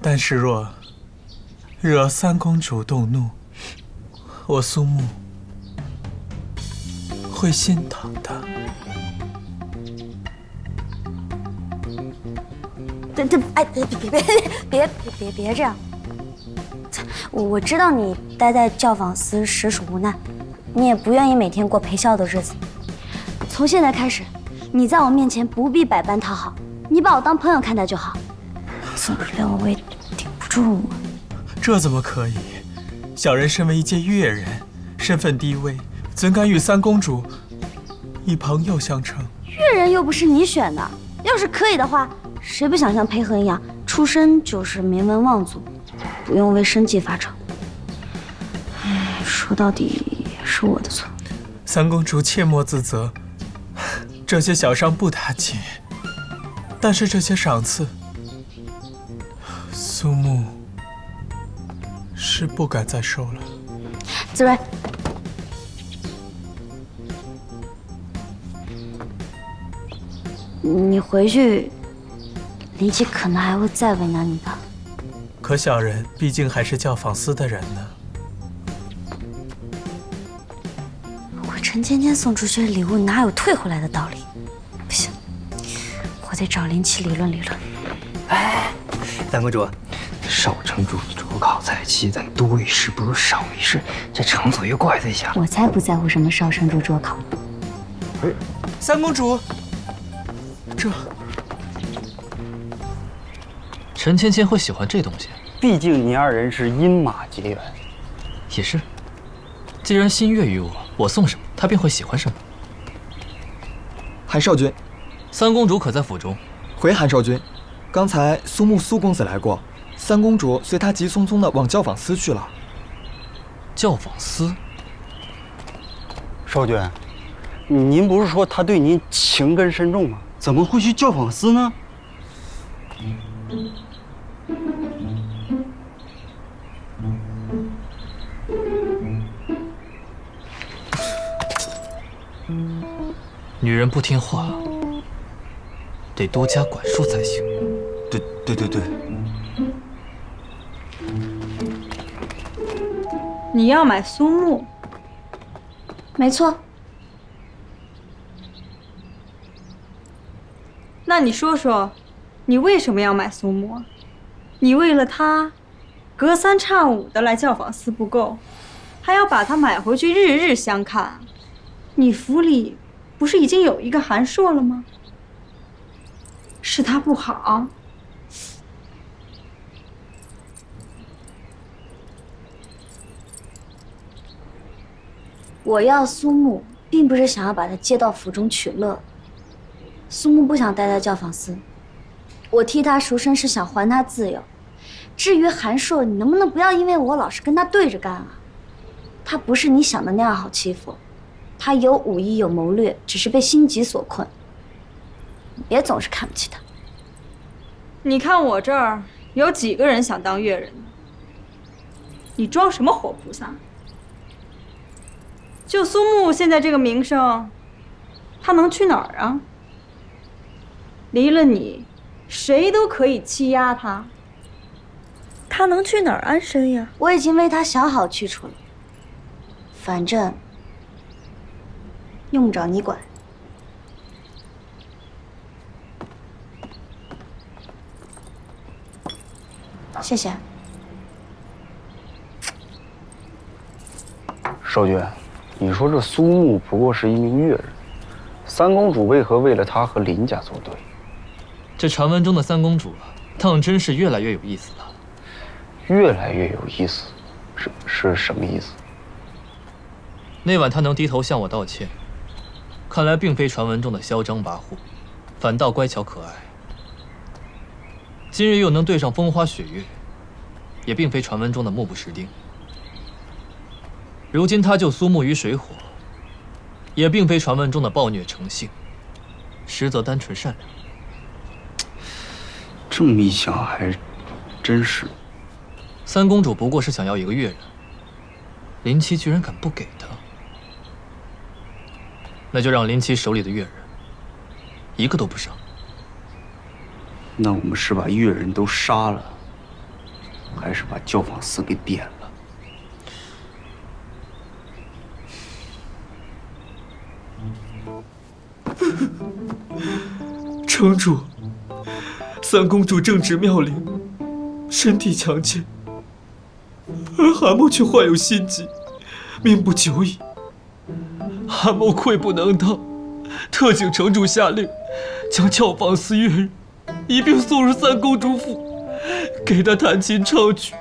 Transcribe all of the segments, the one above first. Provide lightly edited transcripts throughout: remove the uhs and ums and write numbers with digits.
但是若惹三公主动怒，我苏木会心疼的。哎，别这样！我知道你待在教坊司实属无奈，你也不愿意每天过陪笑的日子。从现在开始，你在我面前不必百般讨好，你把我当朋友看待就好。总之连我也顶不住嘛。这怎么可以？小人身为一介越人，身份低微，怎敢与三公主以朋友相称？越人又不是你选的，要是可以的话，谁不想像裴恒一样，出身就是名门望族，不用为生计发愁。唉，说到底也是我的错。三公主切莫自责，这些小伤不打紧，但是这些赏赐，苏木是不敢再收了。子睿，你回去，林七可能还会再为难你的。可小人毕竟还是教坊司的人呢。我陈芊芊送出去的礼物哪有退回来的道理？不行，我得找林七理论理论。哎，三公主，少乘主卓考在即，咱多一事不如少一事，这乘左右怪在下。我才不在乎什么少乘主卓考。哎，三公主，这陈芊芊会喜欢这东西？毕竟你二人是阴马结缘。也是，既然心悦于我，我送什么，她便会喜欢什么。韩少君，三公主可在府中？回韩少君，刚才苏木苏公子来过，三公主随他急匆匆地往教坊司去了。教坊司？少君，您不是说他对您情根深重吗？怎么会去教坊司呢？女人不听话，得多加管束才行。对。你要买苏木？没错。那你说说，你为什么要买苏木？你为了他，隔三差五的来教坊司不够，还要把它买回去，日日相看。你府里不是已经有一个韩硕了吗？是他不好。我要苏木，并不是想要把他接到府中取乐。苏木不想待在教坊司，我替他赎身是想还他自由。至于韩硕，你能不能不要因为我老是跟他对着干啊？他不是你想的那样好欺负，他有武艺有谋略，只是被心急所困。你别总是看不起他。你看我这儿有几个人想当越人呢？你装什么活菩萨？就苏木现在这个名声，他能去哪儿啊？离了你，谁都可以欺压他。他能去哪儿安身呀？我已经为他想好去处了，反正用不着你管。谢谢。少君，你说这苏木不过是一名越人，三公主为何为了他和林家作对？这传闻中的三公主啊，当真是越来越有意思了。越来越有意思，是什么意思？那晚她能低头向我道歉，看来并非传闻中的嚣张跋扈，反倒乖巧可爱。今日又能对上风花雪月，也并非传闻中的目不识丁。如今她救苏木于水火，也并非传闻中的暴虐成性，实则单纯善良。这么一想，还真是。三公主不过是想要一个越人，林七居然敢不给她，那就让林七手里的越人一个都不剩。那我们是把越人都杀了，还是把教坊司给点了？城主，三公主正值妙龄，身体强健，而韩某却患有心疾，命不久矣。韩某愧不能当，特请城主下令，将教坊司越人一并送入三公主府，给她弹琴唱曲，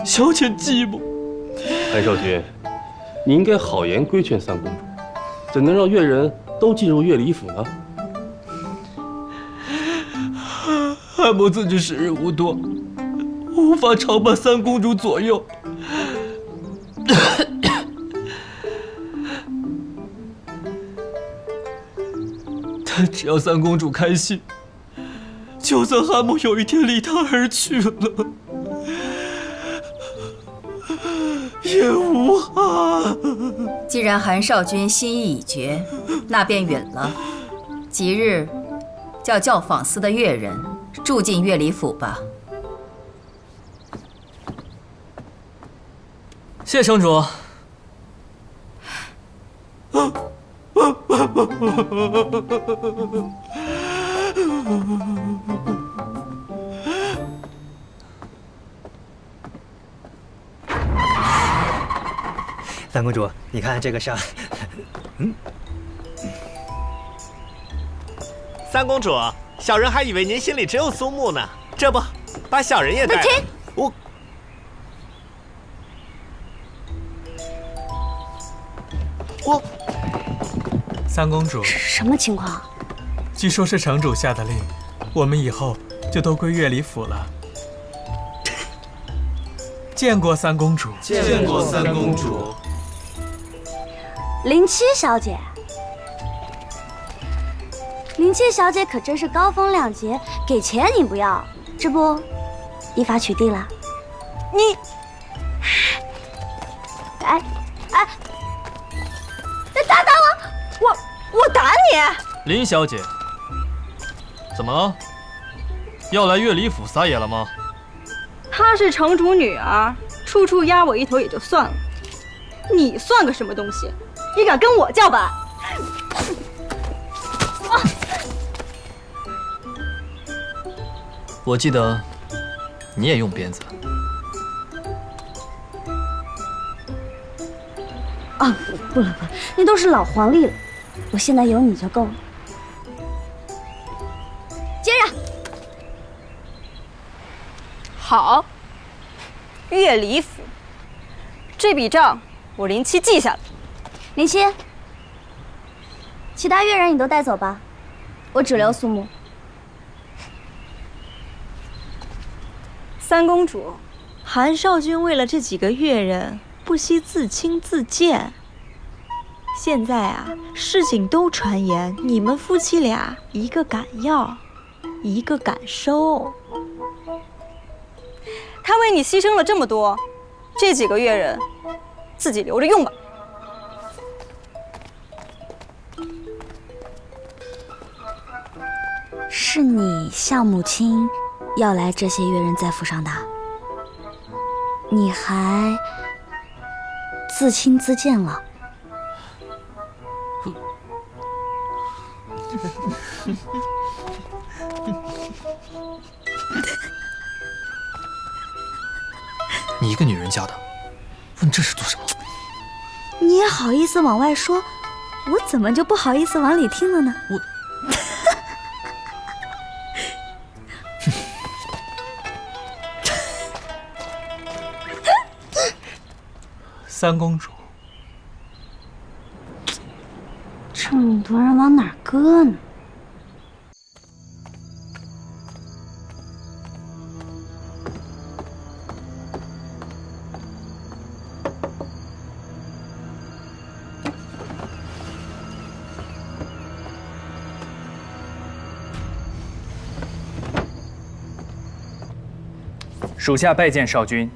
消遣寂寞。韩少君，你应该好言规劝三公主，怎能让越人都进入越里府呢？韩某自知时日无多，无法常伴三公主左右。但只要三公主开心，就算韩某有一天离她而去了，也无憾。既然韩少君心意已决，那便允了。即日叫教坊司的越人住进越里府吧。谢城主。三公主，你看这个上，三公主，小人还以为您心里只有苏木呢，这不，把小人也带了。我，三公主，什么情况？据说是城主下的令，我们以后就都归越里府了。见过三公主，见过三公主。林七小姐，林七小姐可真是高风亮节，给钱你不要，这不依法取缔了。你，哎，打我打你！林小姐，怎么了？要来越里府撒野了吗？她是城主女儿，处处压我一头也就算了，你算个什么东西？你敢跟我叫板？我记得你也用鞭子。啊，不了，那都是老黄历了，我现在有你就够了。接着，好，越里府，这笔账我林七记下了。林七，其他越人你都带走吧，我只留苏木。三公主，韩少君为了这几个越人，不惜自轻自贱。现在啊，市井都传言你们夫妻俩一个敢要，一个敢收。他为你牺牲了这么多，这几个越人自己留着用吧。是你向母亲要来这些越人在府上的，你还自轻自贱了。你一个女人家的，问这是做什么？你也好意思往外说，我怎么就不好意思往里听了呢？三公主，这么多人往哪儿搁呢？属下拜见少君。